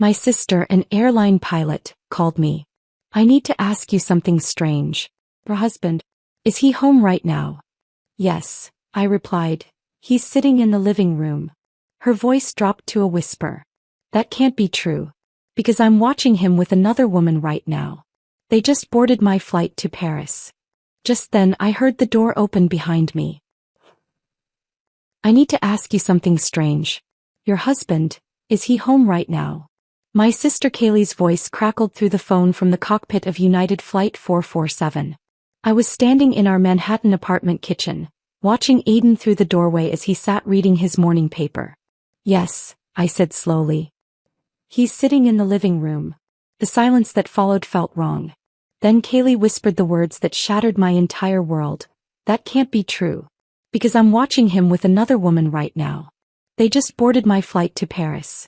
My sister, an airline pilot, called me. I need to ask you something strange. Her husband, is he home right now? Yes, I replied. He's sitting in the living room. Her voice dropped to a whisper. That can't be true. Because I'm watching him with another woman right now. They just boarded my flight to Paris. Just then I heard the door open behind me. I need to ask you something strange. Your husband, is he home right now? My sister Kaylee's voice crackled through the phone from the cockpit of United Flight 447. I was standing in our Manhattan apartment kitchen, watching Aiden through the doorway as he sat reading his morning paper. Yes, I said slowly. He's sitting in the living room. The silence that followed felt wrong. Then Kaylee whispered the words that shattered my entire world. That can't be true. Because I'm watching him with another woman right now. They just boarded my flight to Paris.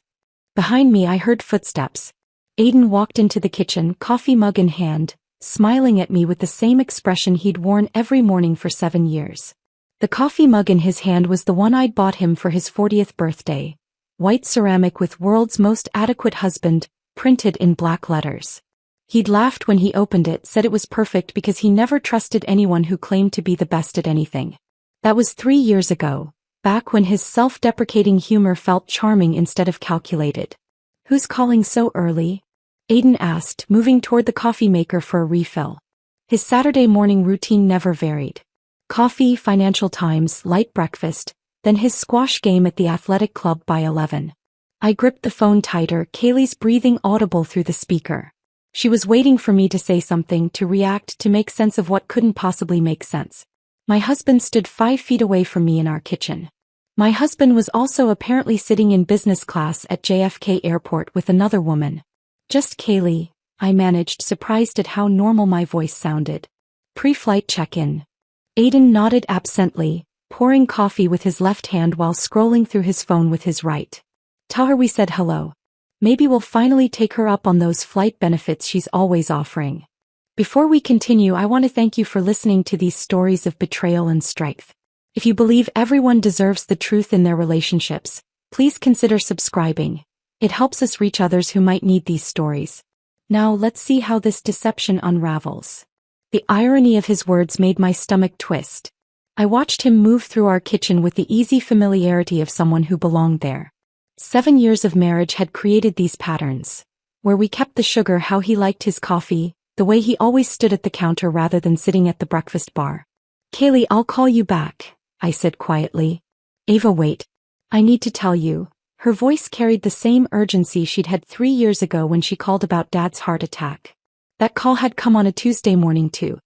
Behind me I heard footsteps. Aiden walked into the kitchen, coffee mug in hand, smiling at me with the same expression he'd worn every morning for 7 years. The coffee mug in his hand was the one I'd bought him for his 40th birthday. White ceramic with "World's Most Adequate Husband," printed in black letters. He'd laughed when he opened it, said it was perfect because he never trusted anyone who claimed to be the best at anything. That was 3 years ago, back when his self-deprecating humor felt charming instead of calculated. Who's calling so early? Aiden asked, moving toward the coffee maker for a refill. His Saturday morning routine never varied. Coffee, Financial Times, light breakfast, then his squash game at the athletic club by 11. I gripped the phone tighter, Kaylee's breathing audible through the speaker. She was waiting for me to say something, to react, to make sense of what couldn't possibly make sense. My husband stood 5 feet away from me in our kitchen. My husband was also apparently sitting in business class at JFK Airport with another woman. Just Kaylee, I managed, surprised at how normal my voice sounded. Pre-flight check-in. Aiden nodded absently, pouring coffee with his left hand while scrolling through his phone with his right. Tell her we said hello. Maybe we'll finally take her up on those flight benefits she's always offering. Before we continue, I want to thank you for listening to these stories of betrayal and strength. If you believe everyone deserves the truth in their relationships, please consider subscribing. It helps us reach others who might need these stories. Now let's see how this deception unravels. The irony of his words made my stomach twist. I watched him move through our kitchen with the easy familiarity of someone who belonged there. 7 years of marriage had created these patterns. Where we kept the sugar, how he liked his coffee, the way he always stood at the counter rather than sitting at the breakfast bar. Kaylee, I'll call you back, I said quietly. Ava, wait. I need to tell you. Her voice carried the same urgency she'd had 3 years ago when she called about Dad's heart attack. That call had come on a Tuesday morning too.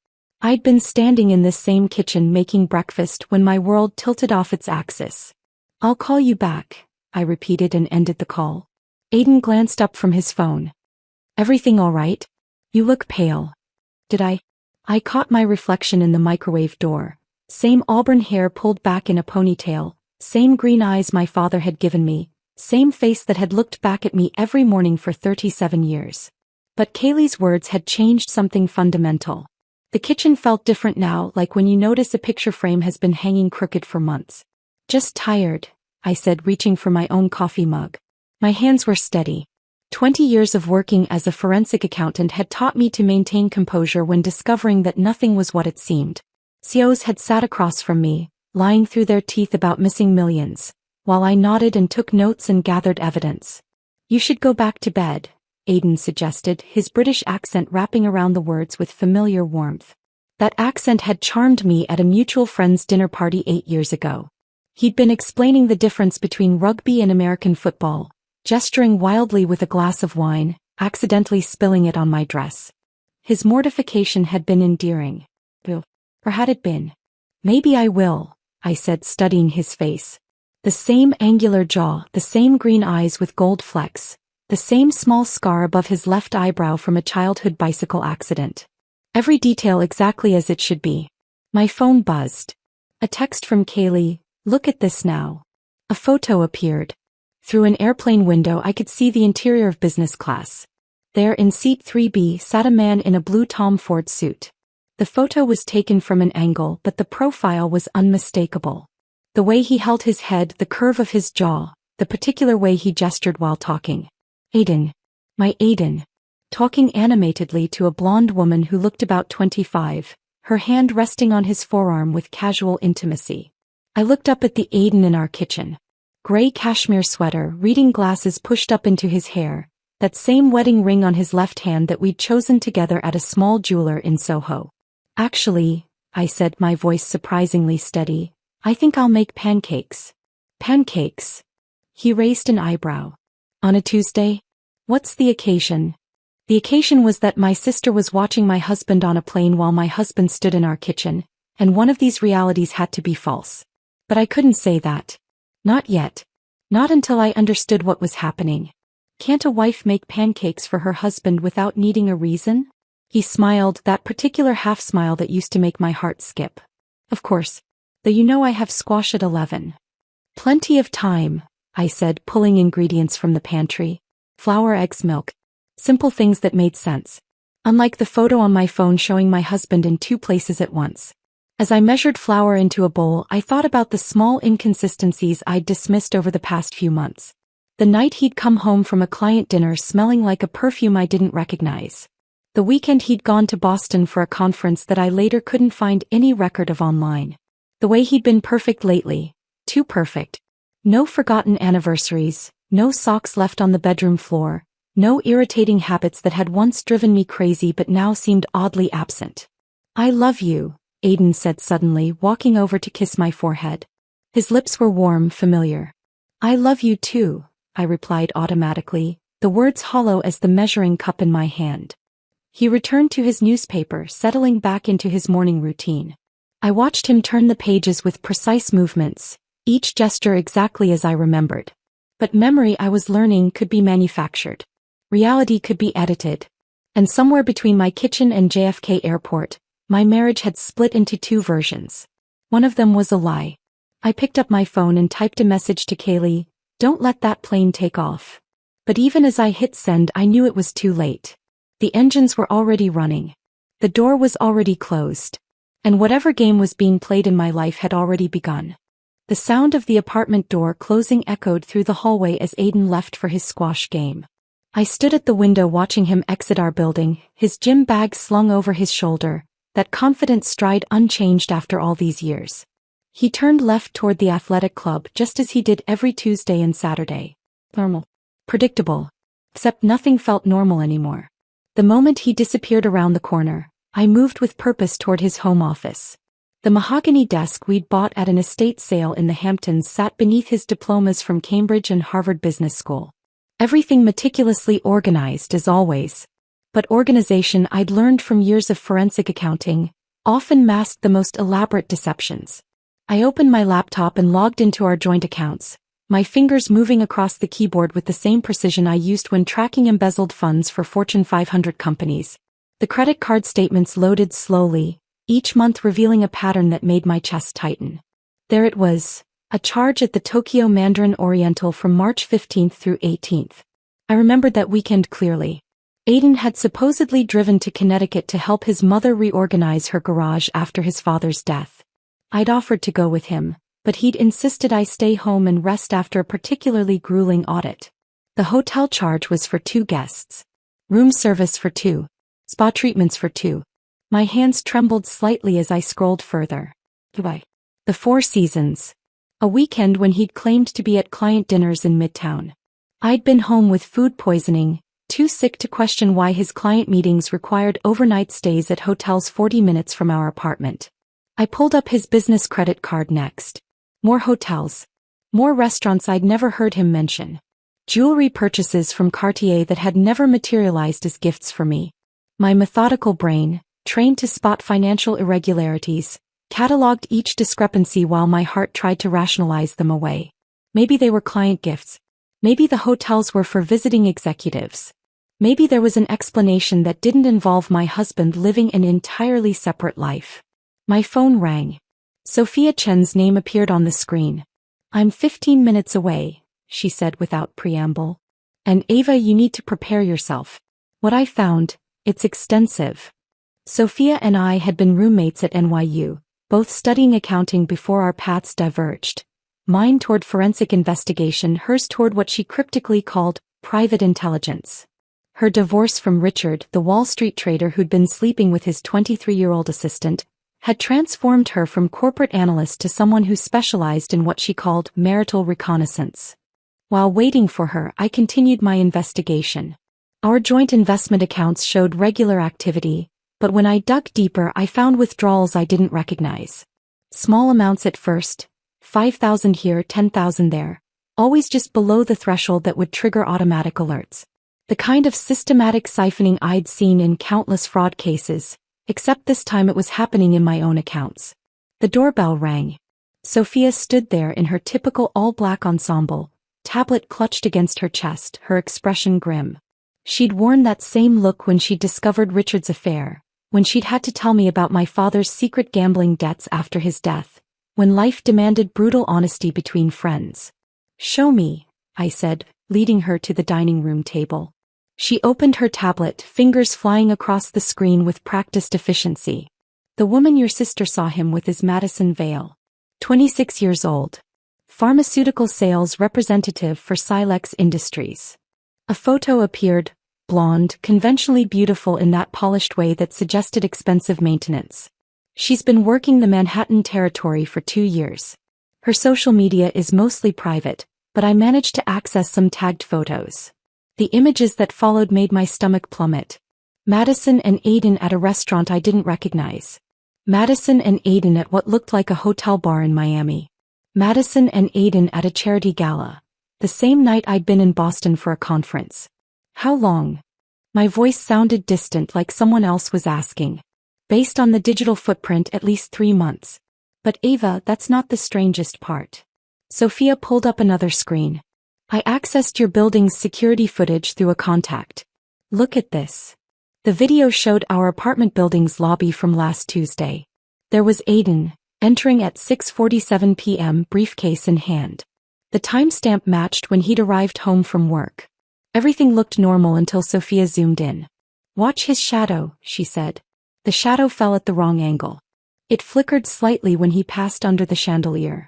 I'd been standing in this same kitchen making breakfast when my world tilted off its axis. I'll call you back, I repeated and ended the call. Aiden glanced up from his phone. Everything all right? You look pale. Did I? I caught my reflection in the microwave door. Same auburn hair pulled back in a ponytail, same green eyes my father had given me, same face that had looked back at me every morning for 37 years. But Kaylee's words had changed something fundamental. The kitchen felt different now, like when you notice a picture frame has been hanging crooked for months. Just tired, I said, reaching for my own coffee mug. My hands were steady. 20 years of working as a forensic accountant had taught me to maintain composure when discovering that nothing was what it seemed. COs had sat across from me, lying through their teeth about missing millions, while I nodded and took notes and gathered evidence. You should go back to bed, Aiden suggested, his British accent wrapping around the words with familiar warmth. That accent had charmed me at a mutual friend's dinner party 8 years ago. He'd been explaining the difference between rugby and American football, gesturing wildly with a glass of wine, accidentally spilling it on my dress. His mortification had been endearing. Or had it been? Maybe I will, I said, studying his face. The same angular jaw, the same green eyes with gold flecks, the same small scar above his left eyebrow from a childhood bicycle accident. Every detail exactly as it should be. My phone buzzed. A text from Kaylee, look at this now. A photo appeared. Through an airplane window I could see the interior of business class. There in seat 3B sat a man in a blue Tom Ford suit. The photo was taken from an angle, but the profile was unmistakable. The way he held his head, the curve of his jaw, the particular way he gestured while talking. Aiden. My Aiden. Talking animatedly to a blonde woman who looked about 25, her hand resting on his forearm with casual intimacy. I looked up at the Aiden in our kitchen. Gray cashmere sweater, reading glasses pushed up into his hair, that same wedding ring on his left hand that we'd chosen together at a small jeweler in Soho. Actually, I said, my voice surprisingly steady, I think I'll make pancakes. Pancakes? He raised an eyebrow. On a Tuesday? What's the occasion? The occasion was that my sister was watching my husband on a plane while my husband stood in our kitchen, and one of these realities had to be false. But I couldn't say that. Not yet. Not until I understood what was happening. Can't a wife make pancakes for her husband without needing a reason? He smiled, that particular half-smile that used to make my heart skip. Of course. Though you know I have squash at 11. Plenty of time, I said, pulling ingredients from the pantry. Flour, eggs, milk. Simple things that made sense. Unlike the photo on my phone showing my husband in 2 places at once. As I measured flour into a bowl, I thought about the small inconsistencies I'd dismissed over the past few months. The night he'd come home from a client dinner smelling like a perfume I didn't recognize. The weekend he'd gone to Boston for a conference that I later couldn't find any record of online. The way he'd been perfect lately. Too perfect. No forgotten anniversaries, no socks left on the bedroom floor, no irritating habits that had once driven me crazy but now seemed oddly absent. I love you, Aiden said suddenly, walking over to kiss my forehead. His lips were warm, familiar. I love you too, I replied automatically, the words hollow as the measuring cup in my hand. He returned to his newspaper, settling back into his morning routine. I watched him turn the pages with precise movements, each gesture exactly as I remembered. But memory, I was learning, could be manufactured. Reality could be edited. And somewhere between my kitchen and JFK Airport, my marriage had split into 2 versions. One of them was a lie. I picked up my phone and typed a message to Kaylee, "Don't let that plane take off." But even as I hit send, I knew it was too late. The engines were already running. The door was already closed. And whatever game was being played in my life had already begun. The sound of the apartment door closing echoed through the hallway as Aiden left for his squash game. I stood at the window watching him exit our building, his gym bag slung over his shoulder, that confident stride unchanged after all these years. He turned left toward the athletic club just as he did every Tuesday and Saturday. Normal. Predictable. Except nothing felt normal anymore. The moment he disappeared around the corner, I moved with purpose toward his home office. The mahogany desk we'd bought at an estate sale in the Hamptons sat beneath his diplomas from Cambridge and Harvard Business School. Everything meticulously organized as always. But organization, I'd learned from years of forensic accounting, often masked the most elaborate deceptions. I opened my laptop and logged into our joint accounts, my fingers moving across the keyboard with the same precision I used when tracking embezzled funds for Fortune 500 companies. The credit card statements loaded slowly, each month revealing a pattern that made my chest tighten. There it was, a charge at the Tokyo Mandarin Oriental from March 15th through 18th. I remembered that weekend clearly. Aiden had supposedly driven to Connecticut to help his mother reorganize her garage after his father's death. I'd offered to go with him, but he'd insisted I stay home and rest after a particularly grueling audit. The hotel charge was for 2 guests. Room service for 2. Spa treatments for 2. My hands trembled slightly as I scrolled further. Dubai. The Four Seasons. A weekend when he'd claimed to be at client dinners in Midtown. I'd been home with food poisoning, too sick to question why his client meetings required overnight stays at hotels 40 minutes from our apartment. I pulled up his business credit card next. More hotels. More restaurants I'd never heard him mention. Jewelry purchases from Cartier that had never materialized as gifts for me. My methodical brain, trained to spot financial irregularities, cataloged each discrepancy while my heart tried to rationalize them away. Maybe they were client gifts. Maybe the hotels were for visiting executives. Maybe there was an explanation that didn't involve my husband living an entirely separate life. My phone rang. Sophia Chen's name appeared on the screen. "I'm 15 minutes away," she said without preamble. "And Ava, you need to prepare yourself. What I found, it's extensive." Sophia and I had been roommates at NYU, both studying accounting before our paths diverged. Mine toward forensic investigation, hers toward what she cryptically called private intelligence. Her divorce from Richard, the Wall Street trader who'd been sleeping with his 23-year-old assistant, had transformed her from corporate analyst to someone who specialized in what she called marital reconnaissance. While waiting for her, I continued my investigation. Our joint investment accounts showed regular activity, but when I dug deeper, I found withdrawals I didn't recognize. Small amounts at first, 5,000 here, 10,000 there, always just below the threshold that would trigger automatic alerts. The kind of systematic siphoning I'd seen in countless fraud cases, except this time it was happening in my own accounts. The doorbell rang. Sophia stood there in her typical all-black ensemble, tablet clutched against her chest, her expression grim. She'd worn that same look when she'd discovered Richard's affair, when she'd had to tell me about my father's secret gambling debts after his death, when life demanded brutal honesty between friends. "Show me," I said, leading her to the dining room table. She opened her tablet, fingers flying across the screen with practiced efficiency. "The woman your sister saw him with is Madison Vale. 26 years old. Pharmaceutical sales representative for Silex Industries." A photo appeared, blonde, conventionally beautiful in that polished way that suggested expensive maintenance. "She's been working the Manhattan territory for 2 years. Her social media is mostly private, but I managed to access some tagged photos." The images that followed made my stomach plummet. Madison and Aiden at a restaurant I didn't recognize. Madison and Aiden at what looked like a hotel bar in Miami. Madison and Aiden at a charity gala. The same night I'd been in Boston for a conference. "How long?" My voice sounded distant, like someone else was asking. "Based on the digital footprint, at least 3 months. But Ava, that's not the strangest part." Sophia pulled up another screen. "I accessed your building's security footage through a contact. Look at this." The video showed our apartment building's lobby from last Tuesday. There was Aiden, entering at 6:47 p.m., briefcase in hand. The timestamp matched when he'd arrived home from work. Everything looked normal until Sophia zoomed in. "Watch his shadow," she said. The shadow fell at the wrong angle. It flickered slightly when he passed under the chandelier.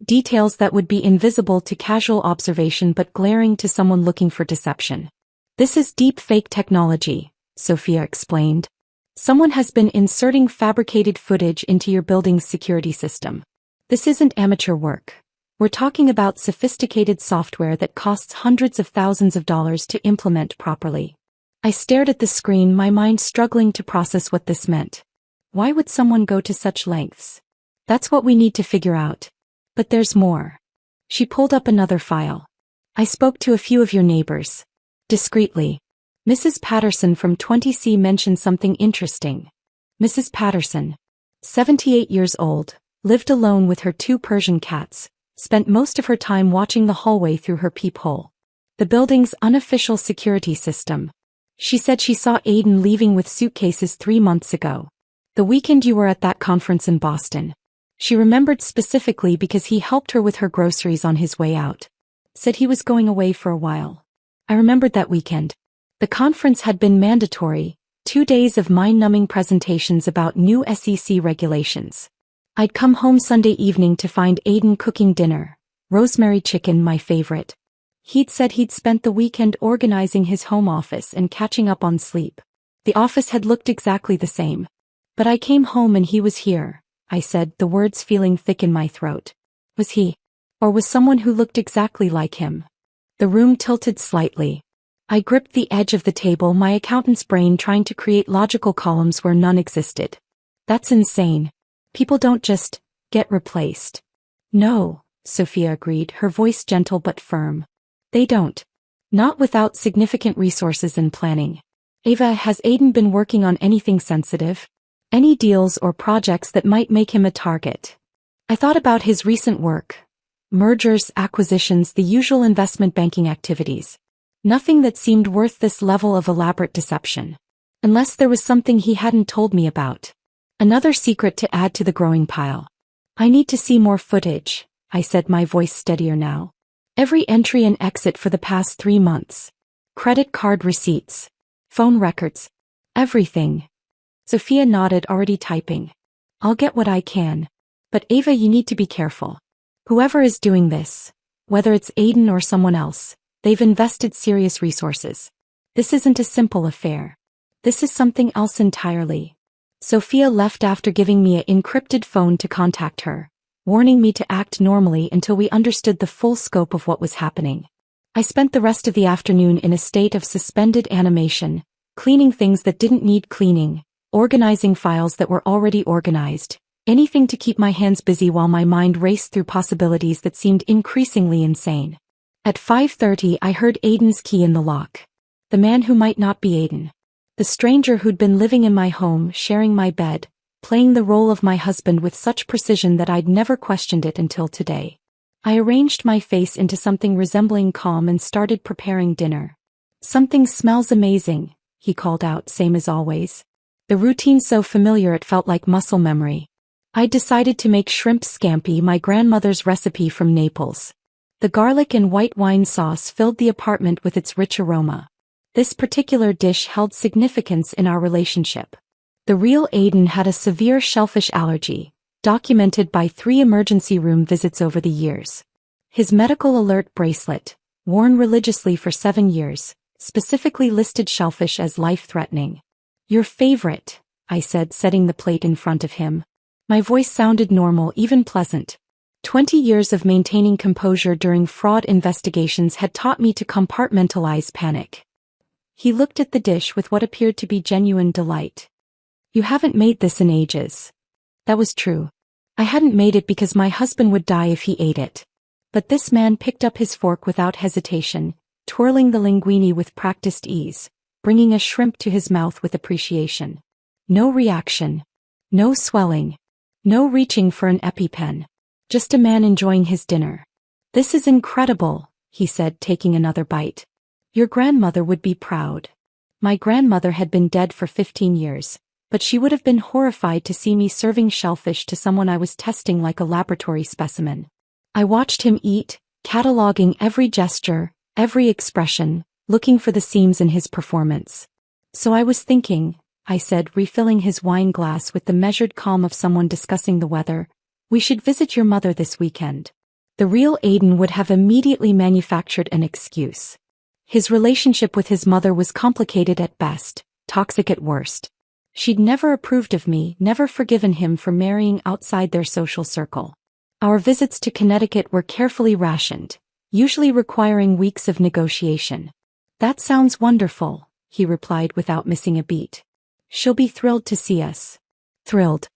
Details that would be invisible to casual observation but glaring to someone looking for deception. "This is deep fake technology," Sophia explained. "Someone has been inserting fabricated footage into your building's security system. This isn't amateur work. We're talking about sophisticated software that costs hundreds of thousands of dollars to implement properly." I stared at the screen, my mind struggling to process what this meant. Why would someone go to such lengths? That's what we need to figure out. But there's more. She pulled up another file. "I spoke to a few of your neighbors. Discreetly. Mrs. Patterson from 20C mentioned something interesting. Mrs. Patterson, 78 years old, lived alone with her 2 Persian cats, spent most of her time watching the hallway through her peephole. The building's unofficial security system. She said she saw Aiden leaving with suitcases 3 months ago. The weekend you were at that conference in Boston. She remembered specifically because he helped her with her groceries on his way out. Said he was going away for a while. I remembered that weekend. The conference had been mandatory, 2 days of mind-numbing presentations about new SEC regulations. I'd come home Sunday evening to find Aiden cooking dinner, rosemary chicken, my favorite. He'd said he'd spent the weekend organizing his home office and catching up on sleep. The office had looked exactly the same. But I came home and he was here, I said, the words feeling thick in my throat. Was he? Or was someone who looked exactly like him? The room tilted slightly. I gripped the edge of the table, my accountant's brain trying to create logical columns where none existed. That's insane. People don't just get replaced. No, Sophia agreed, her voice gentle but firm. They don't. Not without significant resources and planning. Ava, has Aiden been working on anything sensitive? Any deals or projects that might make him a target? I thought about his recent work. Mergers, acquisitions, the usual investment banking activities. Nothing that seemed worth this level of elaborate deception. Unless there was something he hadn't told me about. Another secret to add to the growing pile. I need to see more footage, I said, my voice steadier now. Every entry and exit for the past 3 months. Credit card receipts. Phone records. Everything. Sophia nodded, already typing. I'll get what I can. But Ava, you need to be careful. Whoever is doing this, whether it's Aiden or someone else, They've invested serious resources. This isn't a simple affair. This is something else entirely. Sophia left after giving me an encrypted phone to contact her, warning me to act normally until we understood the full scope of what was happening. I spent the rest of the afternoon in a state of suspended animation, cleaning things that didn't need cleaning, organizing files that were already organized, anything to keep my hands busy while my mind raced through possibilities that seemed increasingly insane. At 5:30 I heard Aiden's key in the lock. The man who might not be Aiden. The stranger who'd been living in my home, sharing my bed, playing the role of my husband with such precision that I'd never questioned it until today. I arranged my face into something resembling calm and started preparing dinner. "Something smells amazing," he called out, same as always. The routine so familiar it felt like muscle memory. I decided to make shrimp scampi, my grandmother's recipe from Naples. The garlic and white wine sauce filled the apartment with its rich aroma. This particular dish held significance in our relationship. The real Aiden had a severe shellfish allergy, documented by 3 emergency room visits over the years. His medical alert bracelet, worn religiously for 7 years, specifically listed shellfish as life-threatening. "Your favorite," I said, setting the plate in front of him. My voice sounded normal, even pleasant. 20 years of maintaining composure during fraud investigations had taught me to compartmentalize panic. He looked at the dish with what appeared to be genuine delight. "You haven't made this in ages." That was true. I hadn't made it because my husband would die if he ate it. But this man picked up his fork without hesitation, twirling the linguine with practiced ease, bringing a shrimp to his mouth with appreciation. No reaction. No swelling. No reaching for an EpiPen. Just a man enjoying his dinner. "This is incredible," he said, taking another bite. "Your grandmother would be proud." My grandmother had been dead for 15 years, but she would have been horrified to see me serving shellfish to someone I was testing like a laboratory specimen. I watched him eat, cataloging every gesture, every expression, looking for the seams in his performance. "So I was thinking," I said, refilling his wine glass with the measured calm of someone discussing the weather, "we should visit your mother this weekend." The real Aiden would have immediately manufactured an excuse. His relationship with his mother was complicated at best, toxic at worst. She'd never approved of me, never forgiven him for marrying outside their social circle. Our visits to Connecticut were carefully rationed, usually requiring weeks of negotiation. "That sounds wonderful," he replied without missing a beat. "She'll be thrilled to see us." Thrilled.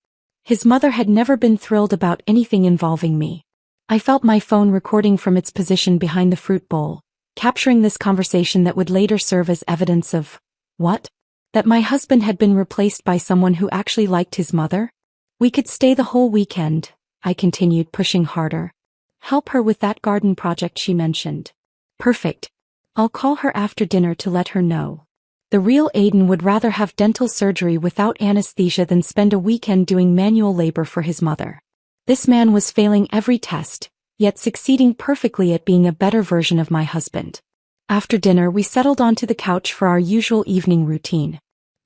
His mother had never been thrilled about anything involving me. I felt my phone recording from its position behind the fruit bowl, capturing this conversation that would later serve as evidence of, what? That my husband had been replaced by someone who actually liked his mother? "We could stay the whole weekend," I continued, pushing harder. "Help her with that garden project she mentioned." "Perfect. I'll call her after dinner to let her know." The real Aiden would rather have dental surgery without anesthesia than spend a weekend doing manual labor for his mother. This man was failing every test, yet succeeding perfectly at being a better version of my husband. After dinner we settled onto the couch for our usual evening routine.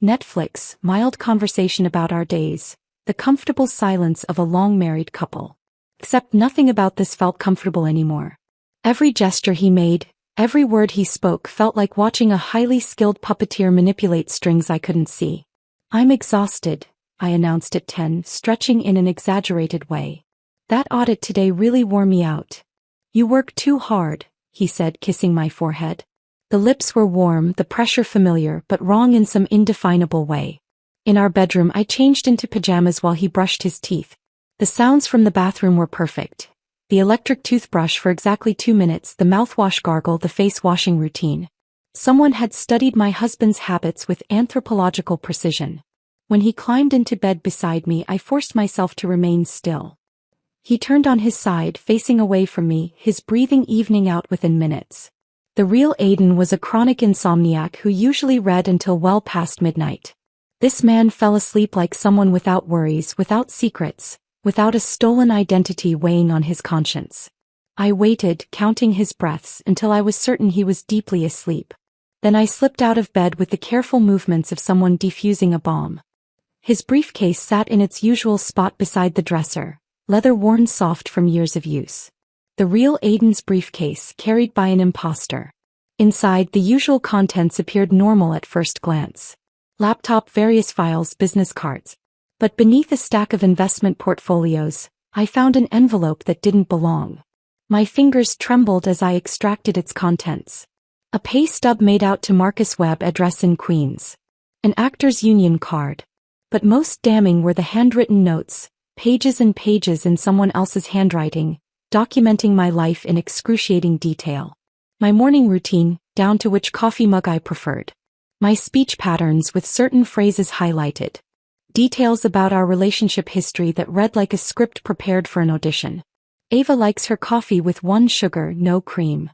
Netflix, mild conversation about our days, the comfortable silence of a long-married couple. Except nothing about this felt comfortable anymore. Every gesture he made, every word he spoke felt like watching a highly skilled puppeteer manipulate strings I couldn't see. "I'm exhausted," I announced at 10, stretching in an exaggerated way. "That audit today really wore me out." "You work too hard," he said, kissing my forehead. The lips were warm, the pressure familiar, but wrong in some indefinable way. In our bedroom I changed into pajamas while he brushed his teeth. The sounds from the bathroom were perfect. The electric toothbrush for exactly 2 minutes, the mouthwash gargle, the face washing routine. Someone had studied my husband's habits with anthropological precision. When he climbed into bed beside me, I forced myself to remain still. He turned on his side, facing away from me, his breathing evening out within minutes. The real Aiden was a chronic insomniac who usually read until well past midnight. This man fell asleep like someone without worries, without secrets, without a stolen identity weighing on his conscience. I waited, counting his breaths, until I was certain he was deeply asleep. Then I slipped out of bed with the careful movements of someone defusing a bomb. His briefcase sat in its usual spot beside the dresser, leather worn soft from years of use. The real Aiden's briefcase, carried by an imposter. Inside, the usual contents appeared normal at first glance. Laptop, various files, business cards. But beneath a stack of investment portfolios, I found an envelope that didn't belong. My fingers trembled as I extracted its contents. A pay stub made out to Marcus Webb, address in Queens. An actors' union card. But most damning were the handwritten notes, pages and pages in someone else's handwriting, documenting my life in excruciating detail. My morning routine, down to which coffee mug I preferred. My speech patterns with certain phrases highlighted. Details about our relationship history that read like a script prepared for an audition. Ava likes her coffee with 1 sugar, no cream.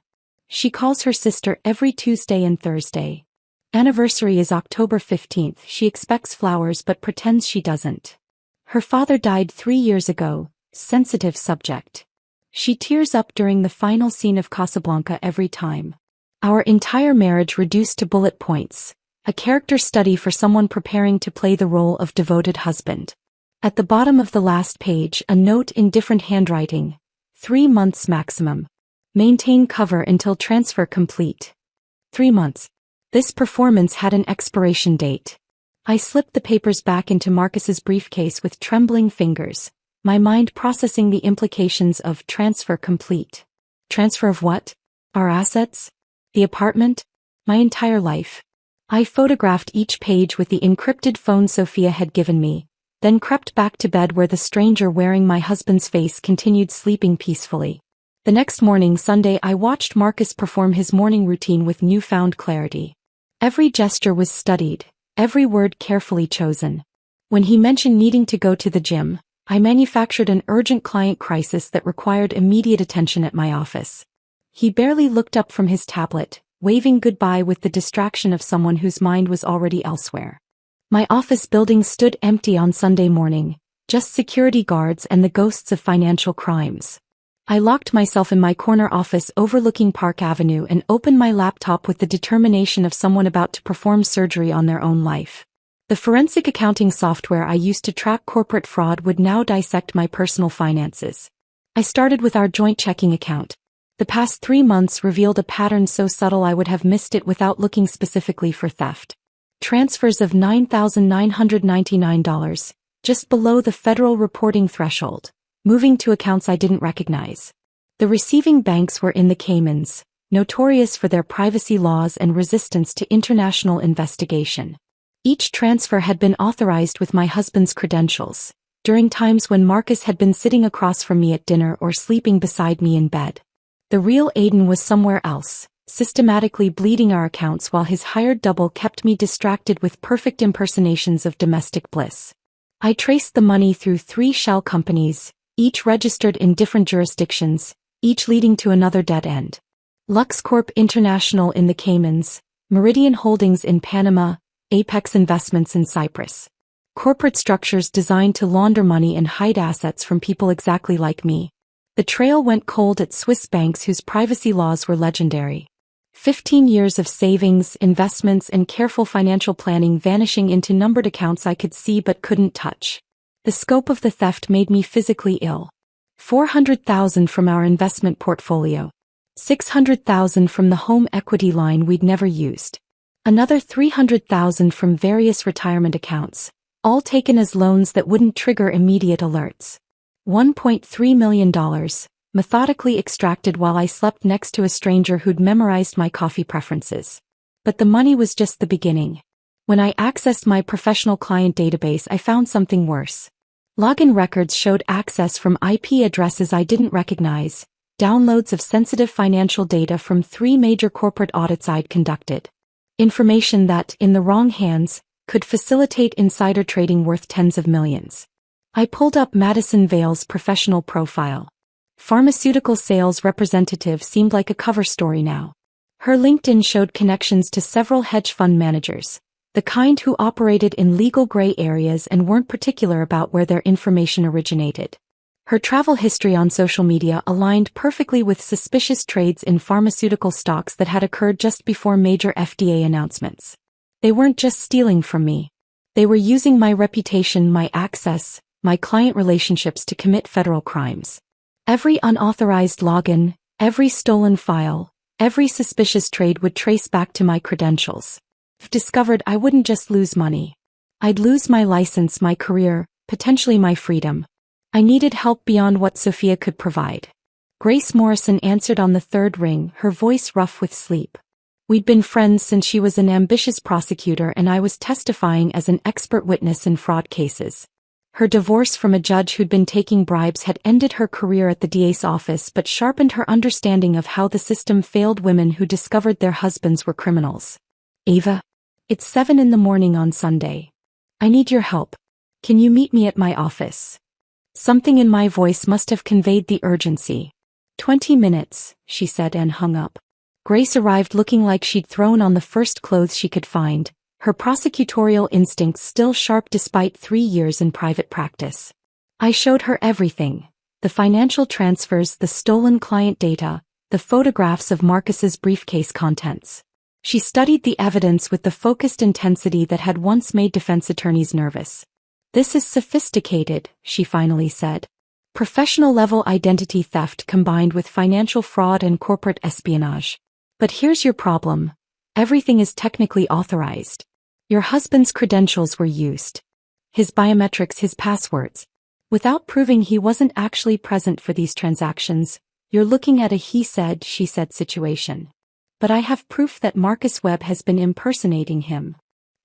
She calls her sister every Tuesday and Thursday. Anniversary is October 15th. She expects flowers but pretends she doesn't. Her father died 3 years ago, sensitive subject. She tears up during the final scene of Casablanca every time. Our entire marriage reduced to bullet points, a character study for someone preparing to play the role of devoted husband. At the bottom of the last page, a note in different handwriting, 3 months maximum. Maintain cover until transfer complete. 3 months. This performance had an expiration date. I slipped the papers back into Marcus's briefcase with trembling fingers, my mind processing the implications of transfer complete. Transfer of what? Our assets? The apartment? My entire life. I photographed each page with the encrypted phone Sophia had given me, then crept back to bed where the stranger wearing my husband's face continued sleeping peacefully. The next morning, Sunday, I watched Marcus perform his morning routine with newfound clarity. Every gesture was studied, every word carefully chosen. When he mentioned needing to go to the gym, I manufactured an urgent client crisis that required immediate attention at my office. He barely looked up from his tablet, waving goodbye with the distraction of someone whose mind was already elsewhere. My office building stood empty on Sunday morning, just security guards and the ghosts of financial crimes. I locked myself in my corner office overlooking Park Avenue and opened my laptop with the determination of someone about to perform surgery on their own life. The forensic accounting software I used to track corporate fraud would now dissect my personal finances. I started with our joint checking account. The past 3 months revealed a pattern so subtle I would have missed it without looking specifically for theft. Transfers of $9,999, just below the federal reporting threshold, moving to accounts I didn't recognize. The receiving banks were in the Caymans, notorious for their privacy laws and resistance to international investigation. Each transfer had been authorized with my husband's credentials, during times when Marcus had been sitting across from me at dinner or sleeping beside me in bed. The real Aiden was somewhere else, systematically bleeding our accounts while his hired double kept me distracted with perfect impersonations of domestic bliss. I traced the money through 3 shell companies, each registered in different jurisdictions, each leading to another dead end. LuxCorp International in the Caymans, Meridian Holdings in Panama, Apex Investments in Cyprus. Corporate structures designed to launder money and hide assets from people exactly like me. The trail went cold at Swiss banks whose privacy laws were legendary. 15 years of savings, investments, and careful financial planning vanishing into numbered accounts I could see but couldn't touch. The scope of the theft made me physically ill. $400,000 from our investment portfolio. $600,000 from the home equity line we'd never used. Another $300,000 from various retirement accounts, all taken as loans that wouldn't trigger immediate alerts. $1.3 million, methodically extracted while I slept next to a stranger who'd memorized my coffee preferences. But the money was just the beginning. When I accessed my professional client database, I found something worse. Login records showed access from IP addresses I didn't recognize, downloads of sensitive financial data from 3 major corporate audits I'd conducted. Information that, in the wrong hands, could facilitate insider trading worth tens of millions. I pulled up Madison Vale's professional profile. Pharmaceutical sales representative seemed like a cover story now. Her LinkedIn showed connections to several hedge fund managers, the kind who operated in legal gray areas and weren't particular about where their information originated. Her travel history on social media aligned perfectly with suspicious trades in pharmaceutical stocks that had occurred just before major FDA announcements. They weren't just stealing from me. They were using my reputation, my access, my client relationships to commit federal crimes. Every unauthorized login, every stolen file, Every suspicious trade would trace back to my credentials. If discovered, I wouldn't just lose money. I'd lose my license, my career, potentially my freedom. I needed help beyond what Sophia could provide. Grace Morrison answered on the third ring, her voice rough with sleep. We'd been friends since she was an ambitious prosecutor and I was testifying as an expert witness in fraud cases. Her divorce from a judge who'd been taking bribes had ended her career at the DA's office but sharpened her understanding of how the system failed women who discovered their husbands were criminals. Ava, it's 7 a.m. on Sunday. I need your help. Can you meet me at my office? Something in my voice must have conveyed the urgency. 20 minutes, she said and hung up. Grace arrived looking like she'd thrown on the first clothes she could find, her prosecutorial instincts still sharp despite 3 years in private practice. I showed her everything: the financial transfers, the stolen client data, the photographs of Marcus's briefcase contents. She studied the evidence with the focused intensity that had once made defense attorneys nervous. This is sophisticated, she finally said. Professional-level identity theft combined with financial fraud and corporate espionage. But here's your problem. Everything is technically authorized. Your husband's credentials were used. His biometrics, his passwords. Without proving he wasn't actually present for these transactions, you're looking at a he said, she said situation. But I have proof that Marcus Webb has been impersonating him.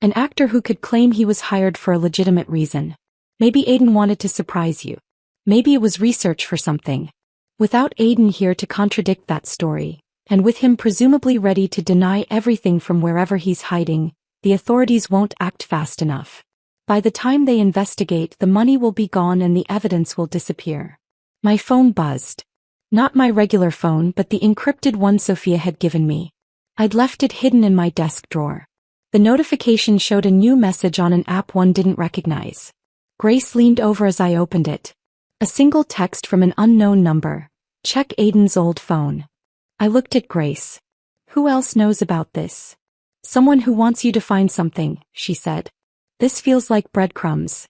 An actor who could claim he was hired for a legitimate reason. Maybe Aiden wanted to surprise you. Maybe it was research for something. Without Aiden here to contradict that story, and with him presumably ready to deny everything from wherever he's hiding, the authorities won't act fast enough. By the time they investigate, the money will be gone and the evidence will disappear. My phone buzzed. Not my regular phone, but the encrypted one Sophia had given me. I'd left it hidden in my desk drawer. The notification showed a new message on an app one didn't recognize. Grace leaned over as I opened it. A single text from an unknown number. Check Aiden's old phone. I looked at Grace. Who else knows about this? Someone who wants you to find something, she said. This feels like breadcrumbs.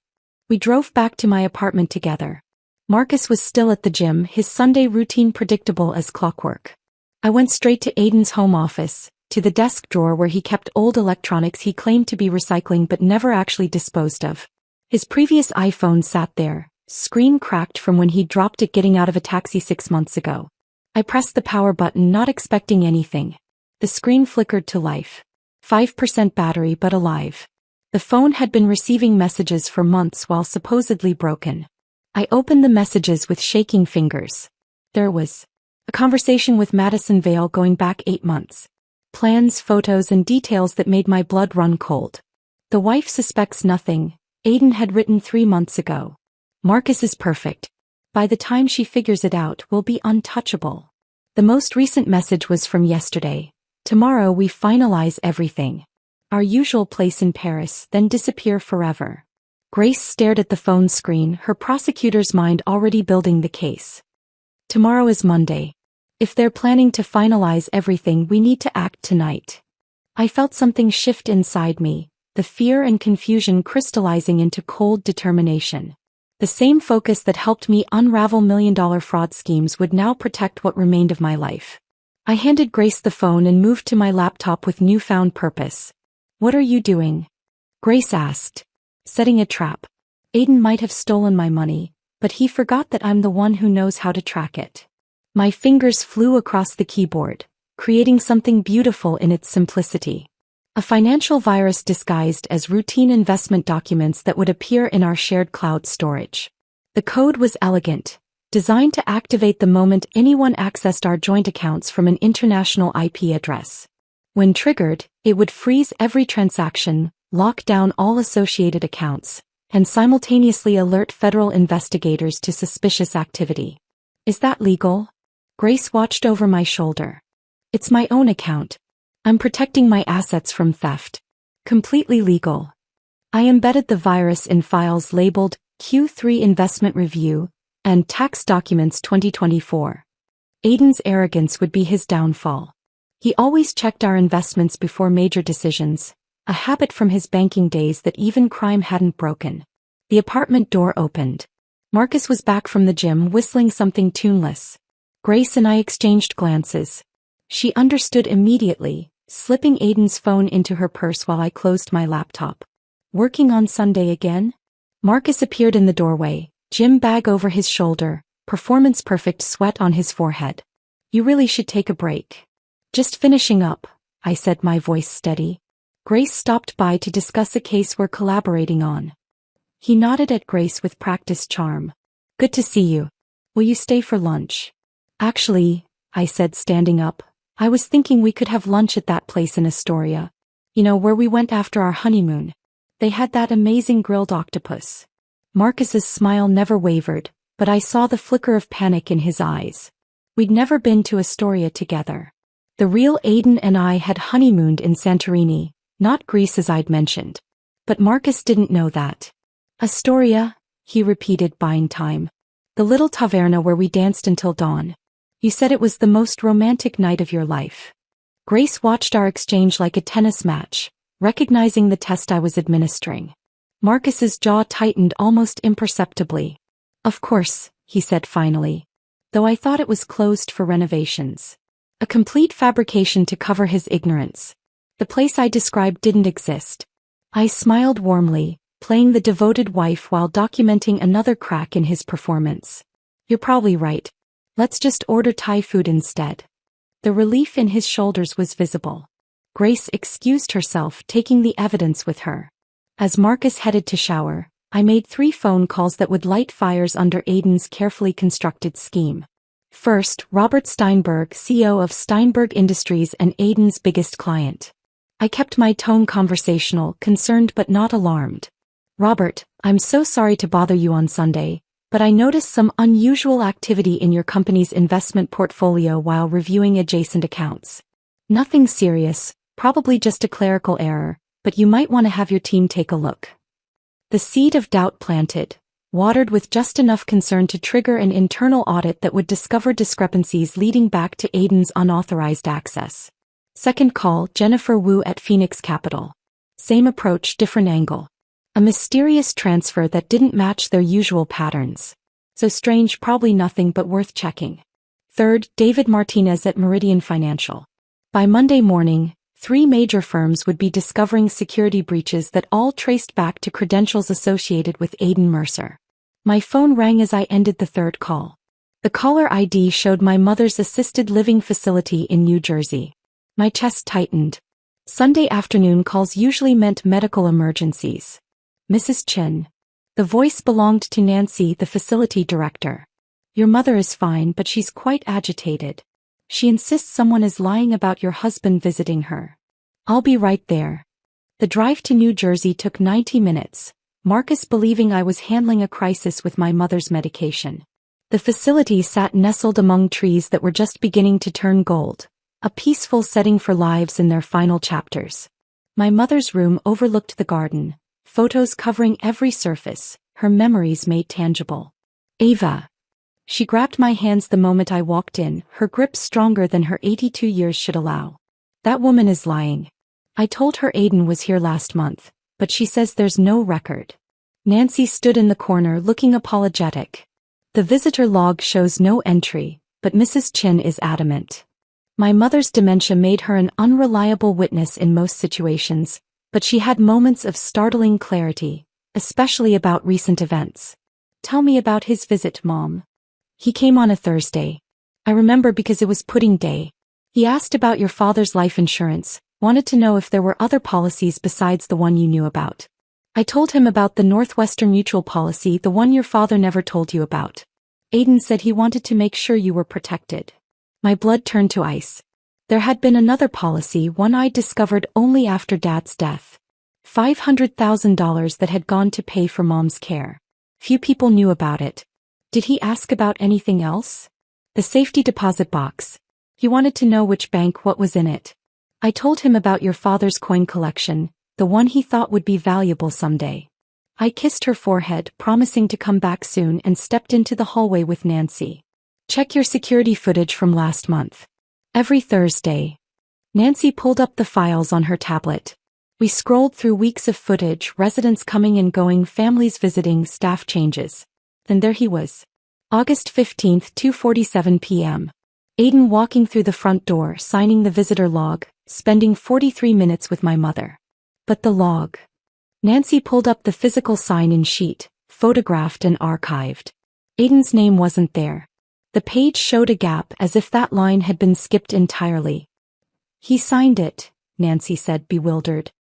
We drove back to my apartment together. Marcus was still at the gym, his Sunday routine predictable as clockwork. I went straight to Aiden's home office, to the desk drawer where he kept old electronics he claimed to be recycling but never actually disposed of. His previous iPhone sat there, screen cracked from when he dropped it getting out of a taxi 6 months ago. I pressed the power button, not expecting anything. The screen flickered to life. 5% battery but alive. The phone had been receiving messages for months while supposedly broken. I opened the messages with shaking fingers. There was a conversation with Madison Vale going back 8 months. Plans, photos, and details that made my blood run cold. The wife suspects nothing, Aiden had written 3 months ago. Marcus is perfect. By the time she figures it out, we'll be untouchable. The most recent message was from yesterday. Tomorrow we finalize everything. Our usual place in Paris, then disappear forever. Grace stared at the phone screen, her prosecutor's mind already building the case. Tomorrow is Monday. If they're planning to finalize everything, we need to act tonight. I felt something shift inside me, the fear and confusion crystallizing into cold determination. The same focus that helped me unravel million-dollar fraud schemes would now protect what remained of my life. I handed Grace the phone and moved to my laptop with newfound purpose. What are you doing? Grace asked. Setting a trap. Aiden might have stolen my money, but he forgot that I'm the one who knows how to track it. My fingers flew across the keyboard, creating something beautiful in its simplicity. A financial virus disguised as routine investment documents that would appear in our shared cloud storage. The code was elegant, designed to activate the moment anyone accessed our joint accounts from an international IP address. When triggered, it would freeze every transaction, lock down all associated accounts, and simultaneously alert federal investigators to suspicious activity. Is that legal? Grace watched over my shoulder. It's my own account. I'm protecting my assets from theft. Completely legal. I embedded the virus in files labeled Q3 Investment Review and Tax Documents 2024. Aiden's arrogance would be his downfall. He always checked our investments before major decisions, a habit from his banking days that even crime hadn't broken. The apartment door opened. Marcus was back from the gym whistling something tuneless. Grace and I exchanged glances. She understood immediately, slipping Aiden's phone into her purse while I closed my laptop. Working on Sunday again? Marcus appeared in the doorway, gym bag over his shoulder, performance-perfect sweat on his forehead. You really should take a break. Just finishing up, I said, my voice steady. Grace stopped by to discuss a case we're collaborating on. He nodded at Grace with practiced charm. Good to see you. Will you stay for lunch? Actually, I said, standing up, I was thinking we could have lunch at that place in Astoria. You know, where we went after our honeymoon. They had that amazing grilled octopus. Marcus's smile never wavered, but I saw the flicker of panic in his eyes. We'd never been to Astoria together. The real Aiden and I had honeymooned in Santorini, not Greece as I'd mentioned. But Marcus didn't know that. Astoria, he repeated, buying time. The little taverna where we danced until dawn. You said it was the most romantic night of your life. Grace watched our exchange like a tennis match, recognizing the test I was administering. Marcus's jaw tightened almost imperceptibly. Of course, he said finally. Though I thought it was closed for renovations. A complete fabrication to cover his ignorance. The place I described didn't exist. I smiled warmly, playing the devoted wife while documenting another crack in his performance. You're probably right. Let's just order Thai food instead. The relief in his shoulders was visible. Grace excused herself, taking the evidence with her. As Marcus headed to shower, I made 3 phone calls that would light fires under Aiden's carefully constructed scheme. First, Robert Steinberg, CEO of Steinberg Industries and Aiden's biggest client. I kept my tone conversational, concerned but not alarmed. Robert, I'm so sorry to bother you on Sunday, but I noticed some unusual activity in your company's investment portfolio while reviewing adjacent accounts. Nothing serious, probably just a clerical error, but you might want to have your team take a look. The seed of doubt planted, watered with just enough concern to trigger an internal audit that would discover discrepancies leading back to Aiden's unauthorized access. Second call, Jennifer Wu at Phoenix Capital. Same approach, different angle. A mysterious transfer that didn't match their usual patterns. So strange, probably nothing but worth checking. Third, David Martinez at Meridian Financial. By Monday morning, 3 major firms would be discovering security breaches that all traced back to credentials associated with Aiden Mercer. My phone rang as I ended the 3rd call. The caller ID showed my mother's assisted living facility in New Jersey. My chest tightened. Sunday afternoon calls usually meant medical emergencies. Mrs. Chin. The voice belonged to Nancy, the facility director. Your mother is fine, but she's quite agitated. She insists someone is lying about your husband visiting her. I'll be right there. The drive to New Jersey took 90 minutes, Marcus believing I was handling a crisis with my mother's medication. The facility sat nestled among trees that were just beginning to turn gold, a peaceful setting for lives in their final chapters. My mother's room overlooked the garden, photos covering every surface, her memories made tangible. Ava. She grabbed my hands the moment I walked in, her grip stronger than her 82 years should allow. That woman is lying. I told her Aiden was here last month, but she says there's no record. Nancy stood in the corner looking apologetic. The visitor log shows no entry, but Mrs. Chin is adamant. My mother's dementia made her an unreliable witness in most situations, but she had moments of startling clarity, especially about recent events. Tell me about his visit, Mom. He came on a Thursday. I remember because it was pudding day. He asked about your father's life insurance, wanted to know if there were other policies besides the one you knew about. I told him about the Northwestern Mutual policy, the one your father never told you about. Aiden said he wanted to make sure you were protected. My blood turned to ice. There had been another policy, one I discovered only after Dad's death. $500,000 that had gone to pay for Mom's care. Few people knew about it. Did he ask about anything else? The safety deposit box. He wanted to know which bank, what was in it. I told him about your father's coin collection, the one he thought would be valuable someday. I kissed her forehead, promising to come back soon, and stepped into the hallway with Nancy. Check your security footage from last month. Every Thursday. Nancy pulled up the files on her tablet. We scrolled through weeks of footage, residents coming and going, families visiting, staff changes. Then there he was. August 15th, 2:47 p.m. Aiden walking through the front door, signing the visitor log, spending 43 minutes with my mother. But the log. Nancy pulled up the physical sign-in sheet, photographed and archived. Aiden's name wasn't there. The page showed a gap as if that line had been skipped entirely. He signed it, Nancy said, bewildered.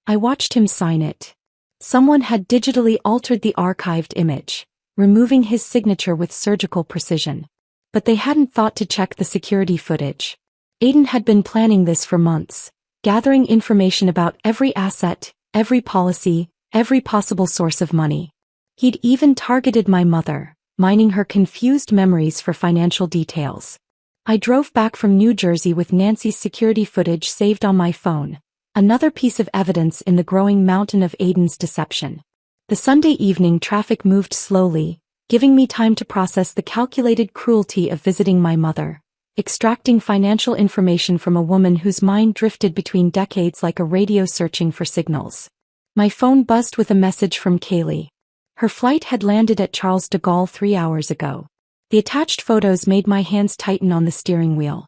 I watched him sign it. Someone had digitally altered the archived image, removing his signature with surgical precision. But they hadn't thought to check the security footage. Aiden had been planning this for months, gathering information about every asset, every policy, every possible source of money. He'd even targeted my mother, mining her confused memories for financial details. I drove back from New Jersey with Nancy's security footage saved on my phone, another piece of evidence in the growing mountain of Aiden's deception. The Sunday evening traffic moved slowly, giving me time to process the calculated cruelty of visiting my mother, extracting financial information from a woman whose mind drifted between decades like a radio searching for signals. My phone buzzed with a message from Kaylee. Her flight had landed at Charles de Gaulle 3 hours ago. The attached photos made my hands tighten on the steering wheel.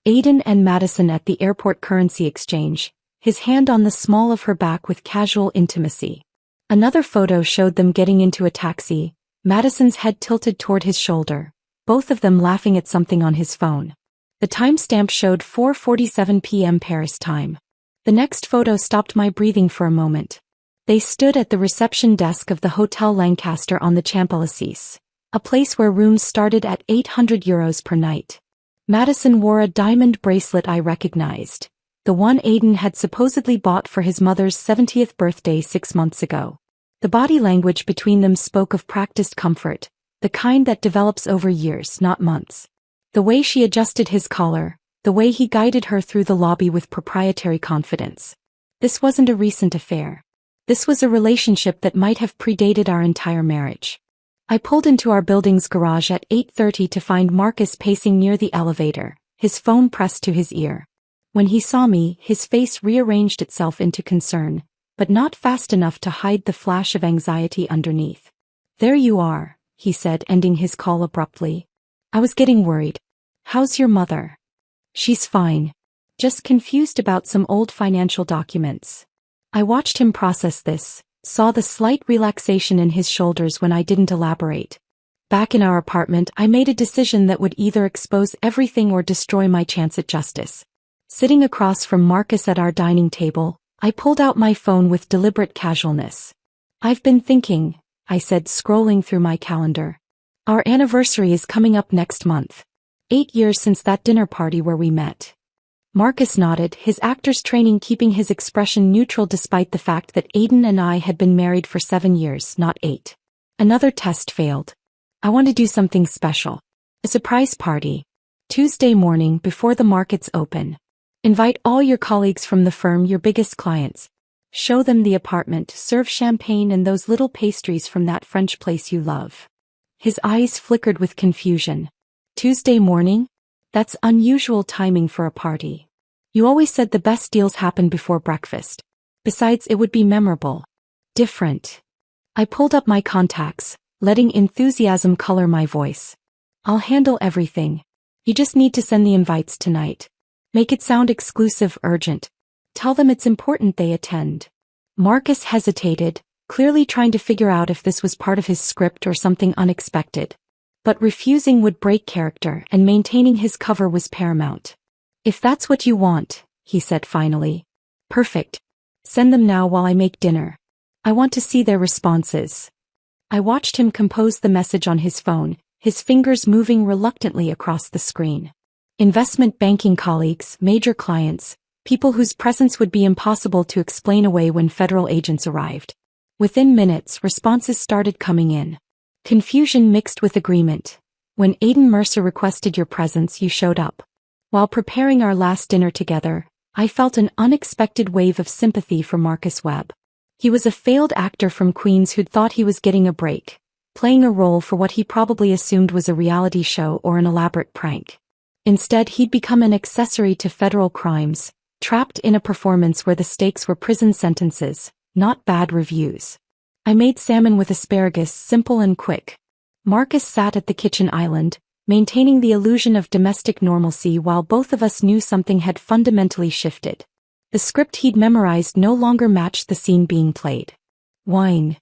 Aiden and Madison at the airport currency exchange, his hand on the small of her back with casual intimacy. Another photo showed them getting into a taxi, Madison's head tilted toward his shoulder, both of them laughing at something on his phone. The timestamp showed 4:47 p.m. Paris time. The next photo stopped my breathing for a moment. They stood at the reception desk of the Hotel Lancaster on the Champs-Élysées, a place where rooms started at €800 per night. Madison wore a diamond bracelet I recognized, the one Aiden had supposedly bought for his mother's 70th birthday 6 months ago. The body language between them spoke of practiced comfort, the kind that develops over years, not months. The way she adjusted his collar, the way he guided her through the lobby with proprietary confidence. This wasn't a recent affair. This was a relationship that might have predated our entire marriage. I pulled into our building's garage at 8:30 to find Marcus pacing near the elevator, his phone pressed to his ear. When he saw me, his face rearranged itself into concern, but not fast enough to hide the flash of anxiety underneath. "There you are," he said, ending his call abruptly. "I was getting worried. How's your mother?" "She's fine. Just confused about some old financial documents." I watched him process this, saw the slight relaxation in his shoulders when I didn't elaborate. Back in our apartment, I made a decision that would either expose everything or destroy my chance at justice. Sitting across from Marcus at our dining table, I pulled out my phone with deliberate casualness. "I've been thinking," I said, scrolling through my calendar. "Our anniversary is coming up next month. 8 years since that dinner party where we met." Marcus nodded, his actor's training keeping his expression neutral despite the fact that Aiden and I had been married for 7 years, not 8. Another test failed. "I want to do something special. A surprise party. Tuesday morning before the markets open. Invite all your colleagues from the firm, your biggest clients. Show them the apartment, serve champagne and those little pastries from that French place you love." His eyes flickered with confusion. "Tuesday morning? That's unusual timing for a party. You always said the best deals happen before breakfast. Besides, it would be memorable. Different." I pulled up my contacts, letting enthusiasm color my voice. "I'll handle everything. You just need to send the invites tonight. Make it sound exclusive, urgent. Tell them it's important they attend." Marcus hesitated, clearly trying to figure out if this was part of his script or something unexpected. But refusing would break character, and maintaining his cover was paramount. "If that's what you want," he said finally. "Perfect. Send them now while I make dinner. I want to see their responses." I watched him compose the message on his phone, his fingers moving reluctantly across the screen. Investment banking colleagues, major clients, people whose presence would be impossible to explain away when federal agents arrived. Within minutes, responses started coming in. Confusion mixed with agreement. "When Aiden Mercer requested your presence, you showed up." While preparing our last dinner together, I felt an unexpected wave of sympathy for Marcus Webb. He was a failed actor from Queens who'd thought he was getting a break, playing a role for what he probably assumed was a reality show or an elaborate prank. Instead, he'd become an accessory to federal crimes, trapped in a performance where the stakes were prison sentences, not bad reviews. I made salmon with asparagus, simple and quick. Marcus sat at the kitchen island, maintaining the illusion of domestic normalcy while both of us knew something had fundamentally shifted. The script he'd memorized no longer matched the scene being played. Wine,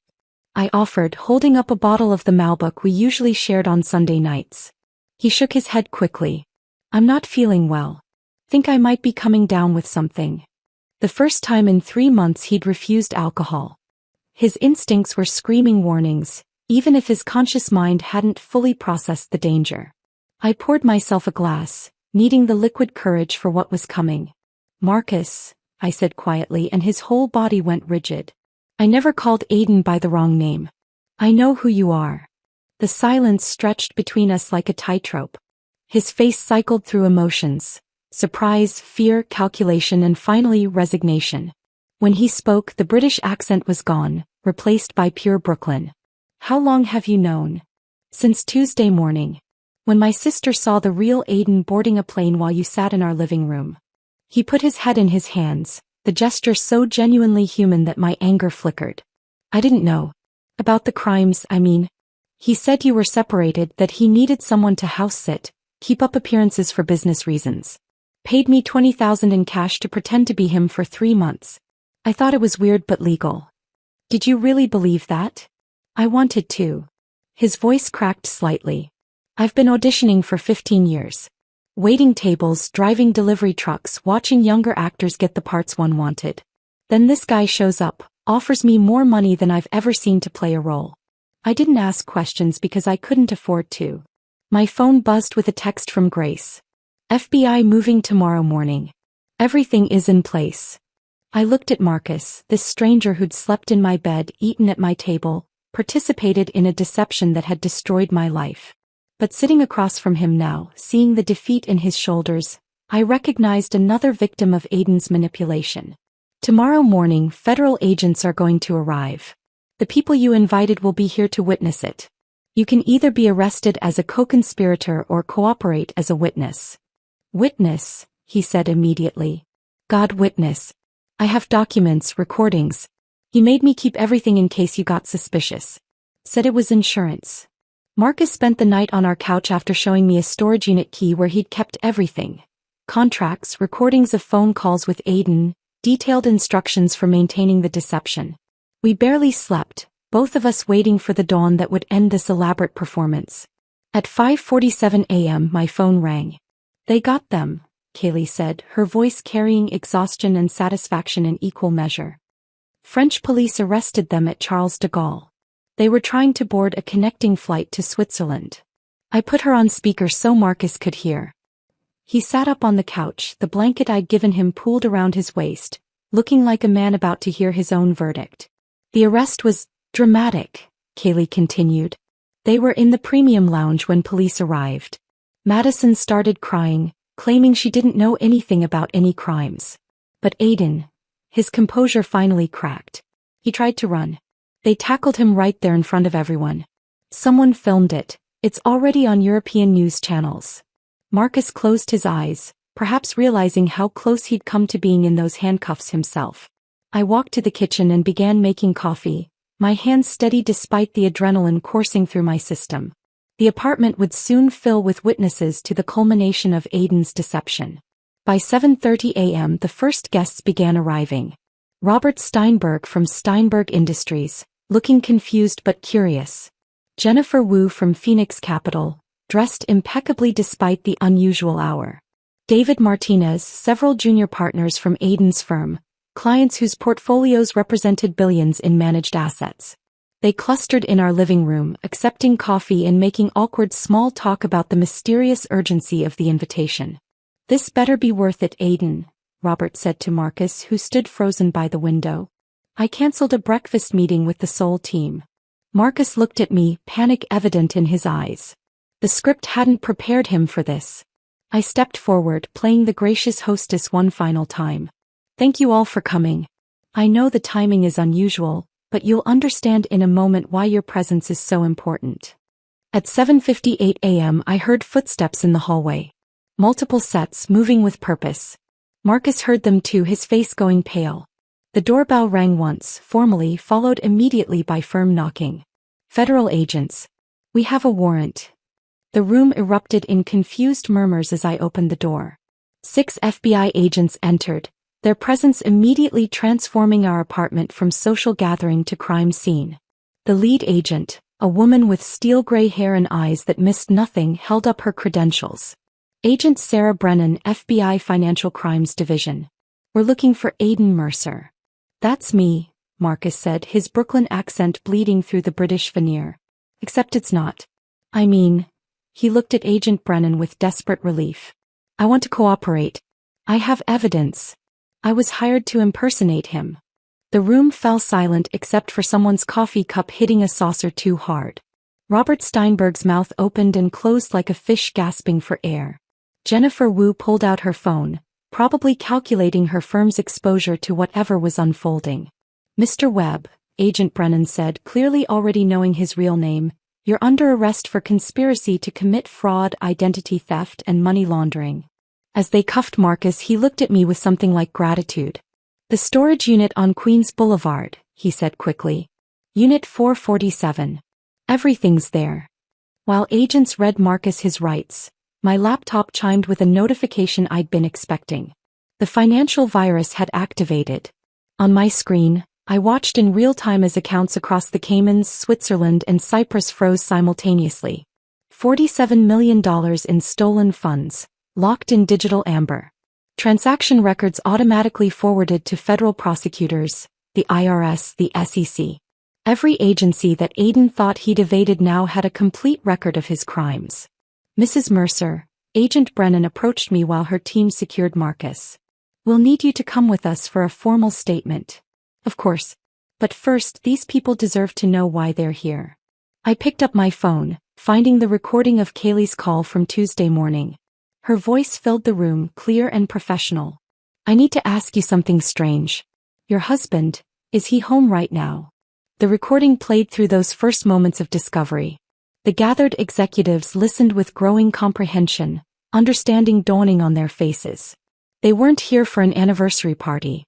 I offered, holding up a bottle of the Malbec we usually shared on Sunday nights. He shook his head quickly. I'm not feeling well. Think I might be coming down with something. The first time in 3 months he'd refused alcohol. His instincts were screaming warnings, even if his conscious mind hadn't fully processed the danger. I poured myself a glass, needing the liquid courage for what was coming. Marcus, I said quietly, and his whole body went rigid. I never called Aiden by the wrong name. I know who you are. The silence stretched between us like a tightrope. His face cycled through emotions: surprise, fear, calculation, and finally resignation. When he spoke, the British accent was gone, replaced by pure Brooklyn. How long have you known? Since Tuesday morning, when my sister saw the real Aiden boarding a plane while you sat in our living room. He put his head in his hands, the gesture so genuinely human that my anger flickered. I didn't know. About the crimes, I mean. He said you were separated, that he needed someone to house sit, keep up appearances for business reasons. Paid me $20,000 in cash to pretend to be him for 3 months. I thought it was weird but legal. Did you really believe that? I wanted to. His voice cracked slightly. I've been auditioning for 15 years. Waiting tables, driving delivery trucks, watching younger actors get the parts one wanted. Then this guy shows up, offers me more money than I've ever seen to play a role. I didn't ask questions because I couldn't afford to. My phone buzzed with a text from Grace. FBI moving tomorrow morning. Everything is in place. I looked at Marcus, this stranger who'd slept in my bed, eaten at my table, participated in a deception that had destroyed my life. But sitting across from him now, seeing the defeat in his shoulders, I recognized another victim of Aiden's manipulation. Tomorrow morning, federal agents are going to arrive. The people you invited will be here to witness it. You can either be arrested as a co-conspirator or cooperate as a witness. Witness, he said immediately. God witness. I have documents, recordings. He made me keep everything in case you got suspicious. Said it was insurance. Marcus spent the night on our couch after showing me a storage unit key where he'd kept everything. Contracts, recordings of phone calls with Aiden, detailed instructions for maintaining the deception. We barely slept, both of us waiting for the dawn that would end this elaborate performance. At 5:47 a.m. my phone rang. They got them, Kaylee said, her voice carrying exhaustion and satisfaction in equal measure. French police arrested them at Charles de Gaulle. They were trying to board a connecting flight to Switzerland. I put her on speaker so Marcus could hear. He sat up on the couch, the blanket I'd given him pulled around his waist, looking like a man about to hear his own verdict. The arrest was dramatic, Kaylee continued. They were in the premium lounge when police arrived. Madison started crying, claiming she didn't know anything about any crimes. But Aiden, his composure finally cracked. He tried to run. They tackled him right there in front of everyone. Someone filmed it. It's already on European news channels. Marcus closed his eyes, perhaps realizing how close he'd come to being in those handcuffs himself. I walked to the kitchen and began making coffee, my hands steady despite the adrenaline coursing through my system. The apartment would soon fill with witnesses to the culmination of Aiden's deception. By 7:30 a.m. the first guests began arriving. Robert Steinberg from Steinberg Industries, looking confused but curious. Jennifer Wu from Phoenix Capital, dressed impeccably despite the unusual hour. David Martinez, several junior partners from Aiden's firm, clients whose portfolios represented billions in managed assets. They clustered in our living room, accepting coffee and making awkward small talk about the mysterious urgency of the invitation. This better be worth it, Aiden, Robert said to Marcus, who stood frozen by the window. I canceled a breakfast meeting with the Seoul team. Marcus looked at me, panic evident in his eyes. The script hadn't prepared him for this. I stepped forward, playing the gracious hostess one final time. Thank you all for coming. I know the timing is unusual, but you'll understand in a moment why your presence is so important. At 7:58 a.m. I heard footsteps in the hallway. Multiple sets, moving with purpose. Marcus heard them too, his face going pale. The doorbell rang once, formally, followed immediately by firm knocking. Federal agents. We have a warrant. The room erupted in confused murmurs as I opened the door. 6 FBI agents entered, their presence immediately transforming our apartment from social gathering to crime scene. The lead agent, a woman with steel gray hair and eyes that missed nothing, held up her credentials. Agent Sarah Brennan, FBI Financial Crimes Division. We're looking for Aiden Mercer. That's me, Marcus said, his Brooklyn accent bleeding through the British veneer. Except it's not. I mean, he looked at Agent Brennan with desperate relief. I want to cooperate. I have evidence. I was hired to impersonate him. The room fell silent except for someone's coffee cup hitting a saucer too hard. Robert Steinberg's mouth opened and closed like a fish gasping for air. Jennifer Wu pulled out her phone, probably calculating her firm's exposure to whatever was unfolding. Mr. Webb, Agent Brennan said, clearly already knowing his real name, you're under arrest for conspiracy to commit fraud, identity theft, and money laundering. As they cuffed Marcus, he looked at me with something like gratitude. The storage unit on Queens Boulevard, he said quickly. Unit 447. Everything's there. While agents read Marcus his rights, my laptop chimed with a notification I'd been expecting. The financial virus had activated. On my screen, I watched in real time as accounts across the Caymans, Switzerland, and Cyprus froze simultaneously. $47 million in stolen funds, locked in digital amber. Transaction records automatically forwarded to federal prosecutors, the IRS, the SEC. Every agency that Aiden thought he'd evaded now had a complete record of his crimes. Mrs. Mercer, Agent Brennan approached me while her team secured Marcus. We'll need you to come with us for a formal statement. Of course. But first, these people deserve to know why they're here. I picked up my phone, finding the recording of Kaylee's call from Tuesday morning. Her voice filled the room, clear and professional. I need to ask you something strange. Your husband, is he home right now? The recording played through those first moments of discovery. The gathered executives listened with growing comprehension, understanding dawning on their faces. They weren't here for an anniversary party.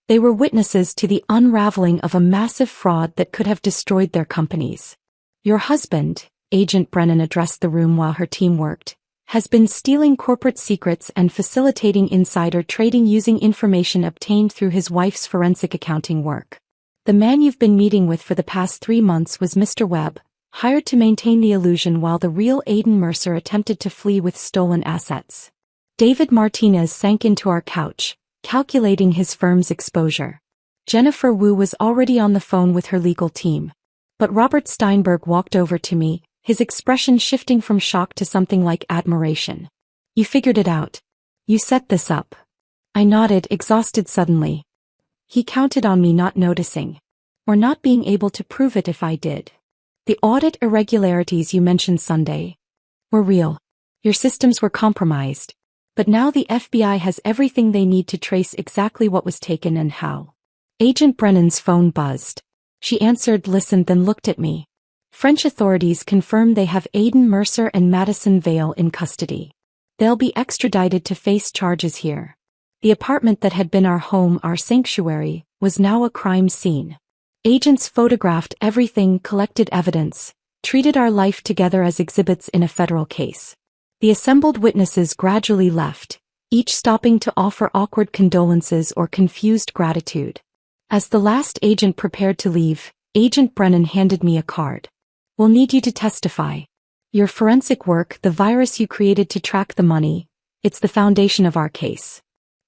They were witnesses to the unraveling of a massive fraud that could have destroyed their companies. Your husband, Agent Brennan addressed the room while her team worked, has been stealing corporate secrets and facilitating insider trading using information obtained through his wife's forensic accounting work. The man you've been meeting with for the past 3 months was Mr. Webb, hired to maintain the illusion while the real Aiden Mercer attempted to flee with stolen assets. David Martinez sank into our couch, calculating his firm's exposure. Jennifer Wu was already on the phone with her legal team. But Robert Steinberg walked over to me, his expression shifting from shock to something like admiration. You figured it out. You set this up. I nodded, exhausted suddenly. He counted on me not noticing. Or not being able to prove it if I did. The audit irregularities you mentioned Sunday were real. Your systems were compromised. But now the FBI has everything they need to trace exactly what was taken and how. Agent Brennan's phone buzzed. She answered, listened, then looked at me. French authorities confirm they have Aiden Mercer and Madison Vale in custody. They'll be extradited to face charges here. The apartment that had been our home, our sanctuary, was now a crime scene. Agents photographed everything, collected evidence, treated our life together as exhibits in a federal case. The assembled witnesses gradually left, each stopping to offer awkward condolences or confused gratitude. As the last agent prepared to leave, Agent Brennan handed me a card. We'll need you to testify. Your forensic work, the virus you created to track the money, it's the foundation of our case.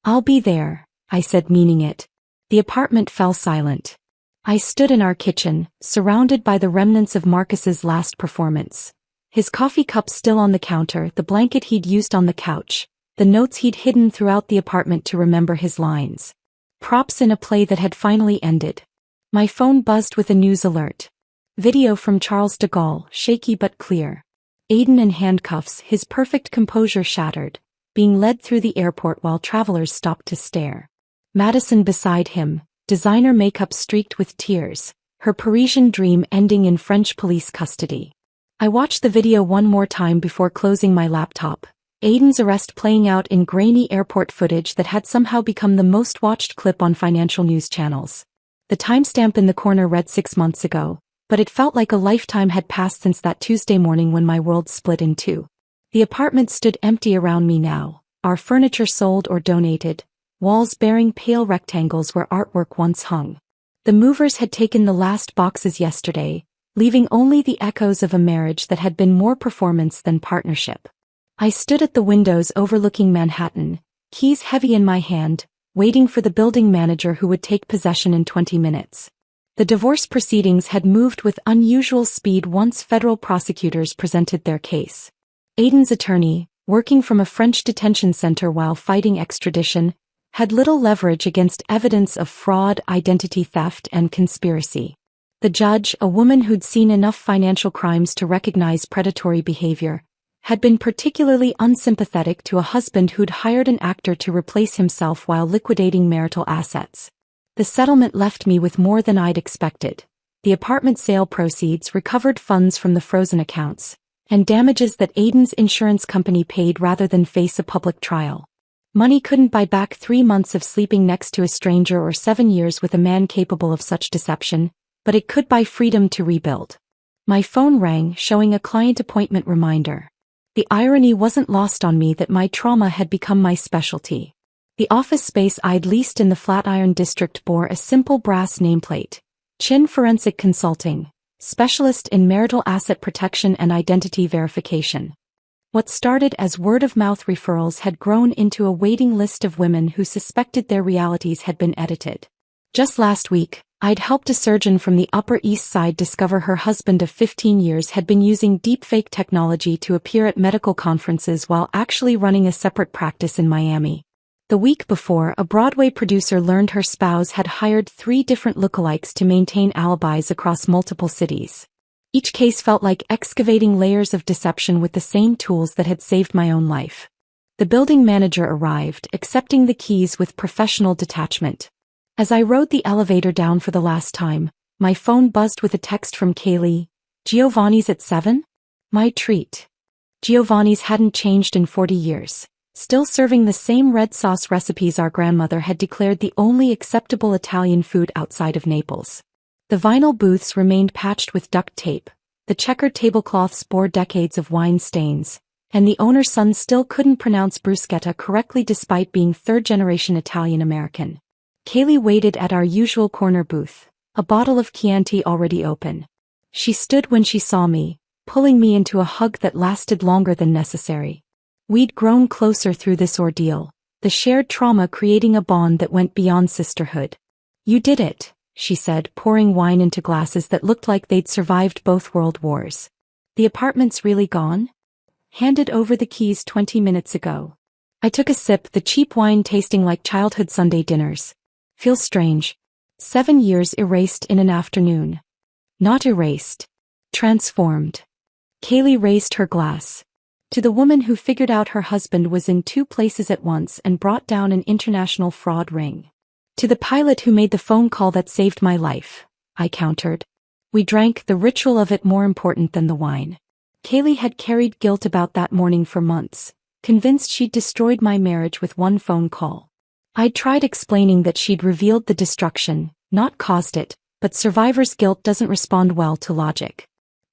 I'll be there, I said, meaning it. The apartment fell silent. I stood in our kitchen, surrounded by the remnants of Marcus's last performance. His coffee cup still on the counter, the blanket he'd used on the couch, the notes he'd hidden throughout the apartment to remember his lines. Props in a play that had finally ended. My phone buzzed with a news alert. Video from Charles de Gaulle, shaky but clear. Aiden in handcuffs, his perfect composure shattered, being led through the airport while travelers stopped to stare. Madison beside him, designer makeup streaked with tears, her Parisian dream ending in French police custody. I watched the video one more time before closing my laptop. Aiden's arrest playing out in grainy airport footage that had somehow become the most watched clip on financial news channels. The timestamp in the corner read 6 months ago, but it felt like a lifetime had passed since that Tuesday morning when my world split in two. The apartment stood empty around me now, our furniture sold or donated, walls bearing pale rectangles where artwork once hung. The movers had taken the last boxes yesterday, leaving only the echoes of a marriage that had been more performance than partnership. I stood at the windows overlooking Manhattan, keys heavy in my hand, waiting for the building manager who would take possession in 20 minutes. The divorce proceedings had moved with unusual speed once federal prosecutors presented their case. Aiden's attorney, working from a French detention center while fighting extradition, had little leverage against evidence of fraud, identity theft, and conspiracy. The judge, a woman who'd seen enough financial crimes to recognize predatory behavior, had been particularly unsympathetic to a husband who'd hired an actor to replace himself while liquidating marital assets. The settlement left me with more than I'd expected. The apartment sale proceeds recovered funds from the frozen accounts, and damages that Aiden's insurance company paid rather than face a public trial. Money couldn't buy back 3 months of sleeping next to a stranger or 7 years with a man capable of such deception, but it could buy freedom to rebuild. My phone rang, showing a client appointment reminder. The irony wasn't lost on me that my trauma had become my specialty. The office space I'd leased in the Flatiron district bore a simple brass nameplate: Chin Forensic Consulting, specialist in marital asset protection and identity verification. What started as word-of-mouth referrals had grown into a waiting list of women who suspected their realities had been edited. Just last week, I'd helped a surgeon from the Upper East Side discover her husband of 15 years had been using deepfake technology to appear at medical conferences while actually running a separate practice in Miami. The week before, a Broadway producer learned her spouse had hired 3 different lookalikes to maintain alibis across multiple cities. Each case felt like excavating layers of deception with the same tools that had saved my own life. The building manager arrived, accepting the keys with professional detachment. As I rode the elevator down for the last time, my phone buzzed with a text from Kaylee. "Giovanni's at 7? My treat." Giovanni's hadn't changed in 40 years. Still serving the same red sauce recipes our grandmother had declared the only acceptable Italian food outside of Naples. The vinyl booths remained patched with duct tape, the checkered tablecloths bore decades of wine stains, and the owner's son still couldn't pronounce bruschetta correctly despite being third-generation Italian-American. Kaylee waited at our usual corner booth, a bottle of Chianti already open. She stood when she saw me, pulling me into a hug that lasted longer than necessary. We'd grown closer through this ordeal, the shared trauma creating a bond that went beyond sisterhood. "You did it," she said, pouring wine into glasses that looked like they'd survived both world wars. "The apartment's really gone?" "Handed over the keys 20 minutes ago." I took a sip, the cheap wine tasting like childhood Sunday dinners. "Feels strange. 7 years erased in an afternoon." "Not erased. Transformed." Kaylee raised her glass. "To the woman who figured out her husband was in 2 places at once and brought down an international fraud ring. To the pilot who made the phone call that saved my life," I countered. We drank, the ritual of it more important than the wine. Kaylee had carried guilt about that morning for months, convinced she'd destroyed my marriage with one phone call. I'd tried explaining that she'd revealed the destruction, not caused it, but survivor's guilt doesn't respond well to logic.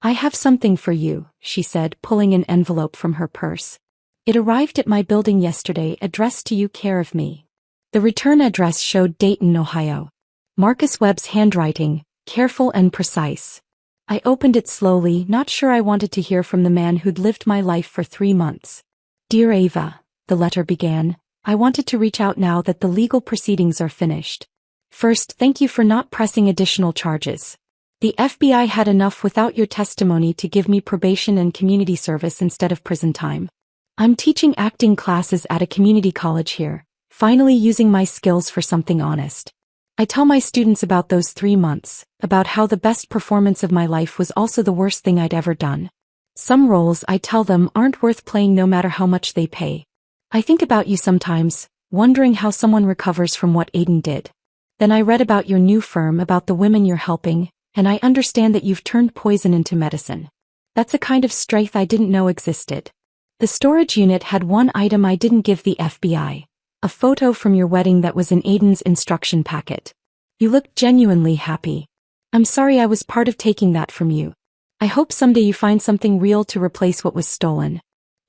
"I have something for you," she said, pulling an envelope from her purse. "It arrived at my building yesterday, addressed to you, care of me." The return address showed Dayton, Ohio. Marcus Webb's handwriting, careful and precise. I opened it slowly, not sure I wanted to hear from the man who'd lived my life for 3 months. "Dear Ava," the letter began, "I wanted to reach out now that the legal proceedings are finished. First, thank you for not pressing additional charges. The FBI had enough without your testimony to give me probation and community service instead of prison time. I'm teaching acting classes at a community college here, finally using my skills for something honest. I tell my students about those 3 months, about how the best performance of my life was also the worst thing I'd ever done. Some roles, I tell them, aren't worth playing no matter how much they pay. I think about you sometimes, wondering how someone recovers from what Aiden did. Then I read about your new firm, about the women you're helping, and I understand that you've turned poison into medicine. That's a kind of strength I didn't know existed. The storage unit had one item I didn't give the FBI. A photo from your wedding that was in Aiden's instruction packet. You looked genuinely happy. I'm sorry I was part of taking that from you. I hope someday you find something real to replace what was stolen.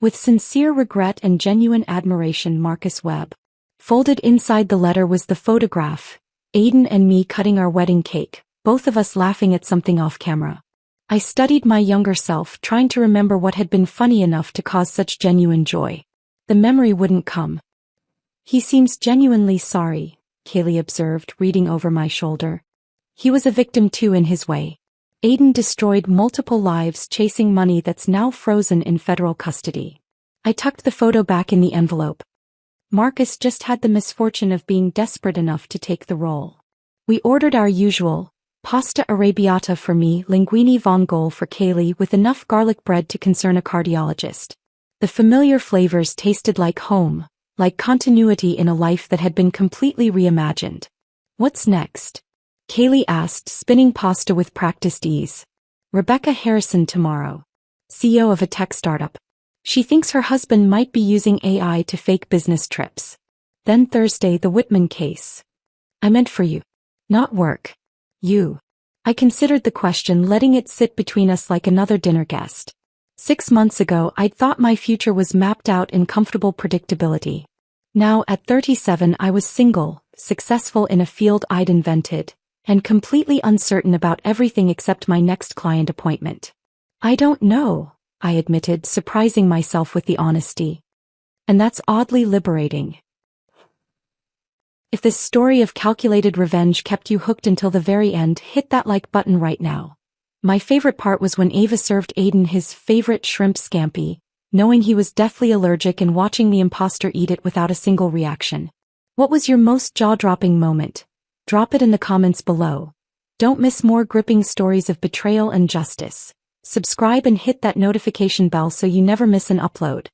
With sincere regret and genuine admiration, Marcus Webb. Folded inside the letter was the photograph, Aiden and me cutting our wedding cake, both of us laughing at something off camera. I studied my younger self, trying to remember what had been funny enough to cause such genuine joy. The memory wouldn't come. He seems genuinely sorry, Kaylee observed, reading over my shoulder. He was a victim too in his way. Aiden destroyed multiple lives chasing money that's now frozen in federal custody. I tucked the photo back in the envelope. Marcus just had the misfortune of being desperate enough to take the role. We ordered our usual, pasta arrabbiata for me, linguine vongole for Kaylee with enough garlic bread to concern a cardiologist. The familiar flavors tasted like home, like continuity in a life that had been completely reimagined. What's next? Kaylee asked, spinning pasta with practiced ease. Rebecca Harrison tomorrow. CEO of a tech startup. She thinks her husband might be using AI to fake business trips. Then Thursday, the Whitman case. I meant for you. Not work. You. I considered the question, letting it sit between us like another dinner guest. 6 months ago, I'd thought my future was mapped out in comfortable predictability. Now, at 37, I was single, successful in a field I'd invented, and completely uncertain about everything except my next client appointment. I don't know, I admitted, surprising myself with the honesty. And that's oddly liberating. If this story of calculated revenge kept you hooked until the very end, hit that like button right now. My favorite part was when Ava served Aiden his favorite shrimp scampi, knowing he was deathly allergic and watching the imposter eat it without a single reaction. What was your most jaw-dropping moment? Drop it in the comments below. Don't miss more gripping stories of betrayal and justice. Subscribe and hit that notification bell so you never miss an upload.